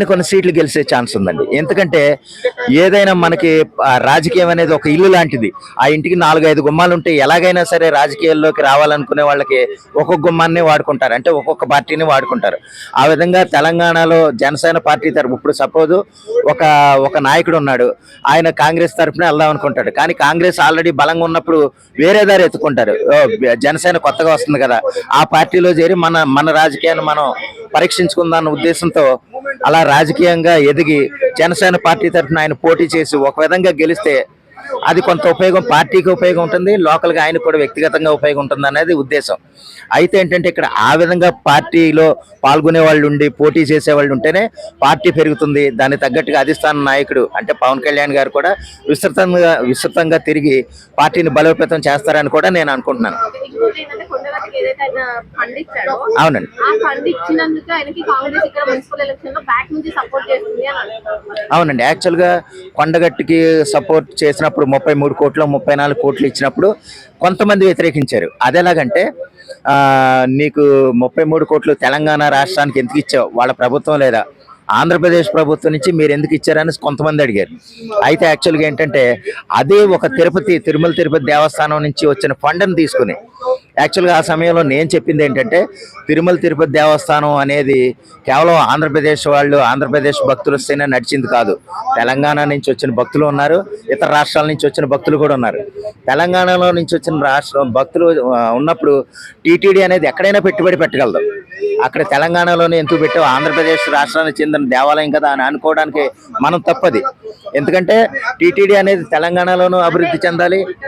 కొన్ని సీట్లు గెలిచే ఛాన్స్ ఉందండి. ఎందుకంటే ఏదైనా మనకి రాజకీయం అనేది ఒక ఇల్లు లాంటిది. ఆ ఇంటికి 4-5 గుమ్మాలు ఉంటే ఎలాగైనా సరే రాజకీయాల్లోకి రావాలనుకునే వాళ్ళకి ఒక్కొక్క గుమ్మాన్ని వాడుకుంటారు, అంటే ఒక్కొక్క పార్టీని వాడుకుంటారు. ఆ విధంగా తెలంగాణలో జనసేన పార్టీ తరపు ఇప్పుడు సపోజ్ ఒక ఒక నాయకుడు ఉన్నాడు, ఆయన కాంగ్రెస్ తరఫున వెళ్దాం అనుకుంటాడు. కానీ కాంగ్రెస్ ఆల్రెడీ బలంగా ఉన్నప్పుడు వేరే దారి ఎత్తుకుంటారు. జనసేన కొత్తగా వస్తుంది కదా, ఆ పార్టీలో చేరి మన మన రాజకీయాన్ని మనం పరీక్షించుకుందాన్న ఉద్దేశంతో అలా రాజకీయంగా ఎదిగి జనసేన పార్టీ తరఫున ఆయన పోటీ చేసి ఒక విధంగా గెలిస్తే అది కొంత ఉపయోగం, పార్టీకి ఉపయోగం ఉంటుంది, లోకల్గా ఆయనకు కూడా వ్యక్తిగతంగా ఉపయోగం ఉంటుంది అనేది ఉద్దేశం. అయితే ఏంటంటే ఇక్కడ ఆ విధంగా పార్టీలో పాల్గొనే వాళ్ళు ఉండి పోటీ చేసే వాళ్ళు ఉంటేనే పార్టీ పెరుగుతుంది. దానికి తగ్గట్టుగా అధిష్టాన నాయకుడు అంటే పవన్ కళ్యాణ్ గారు కూడా విస్తృతంగా తిరిగి పార్టీని బలోపేతం చేస్తారని కూడా నేను అనుకుంటున్నాను. అవునండి, అవునండి. యాక్చువల్గా కొండగట్టుకి సపోర్ట్ చేసినప్పుడు 33 కోట్లు 34 కోట్లు ఇచ్చినప్పుడు కొంతమంది వ్యతిరేకించారు. అదేలాగంటే నీకు 33 కోట్లు తెలంగాణ రాష్ట్రానికి ఎందుకు ఇచ్చావు, వాళ్ళ ప్రభుత్వం లేదా ఆంధ్రప్రదేశ్ ప్రభుత్వం నుంచి మీరు ఎందుకు ఇచ్చారని కొంతమంది అడిగారు. అయితే యాక్చువల్గా ఏంటంటే అదే ఒక తిరుమల తిరుపతి దేవస్థానం నుంచి వచ్చిన ఫండ్ని తీసుకుని యాక్చువల్గా ఆ సమయంలో నేను చెప్పింది ఏంటంటే తిరుమల తిరుపతి దేవస్థానం అనేది కేవలం ఆంధ్రప్రదేశ్ భక్తులు వస్తేనే నడిచింది కాదు. తెలంగాణ నుంచి వచ్చిన భక్తులు ఉన్నారు, ఇతర రాష్ట్రాల నుంచి వచ్చిన భక్తులు కూడా ఉన్నారు. తెలంగాణలో నుంచి వచ్చిన భక్తులు ఉన్నప్పుడు టీటీడీ అనేది ఎక్కడైనా పెట్టుబడి పెట్టగలదు. అక్కడ తెలంగాణలోనే ఎందుకు పెట్టావు, ఆంధ్రప్రదేశ్ రాష్ట్రానికి చెందిన దేవాలయం కదా అని అనుకోవడానికి మనం తప్పది. ఎందుకంటే టీటీడీ అనేది తెలంగాణలోనూ అభివృద్ధి చెందాలి,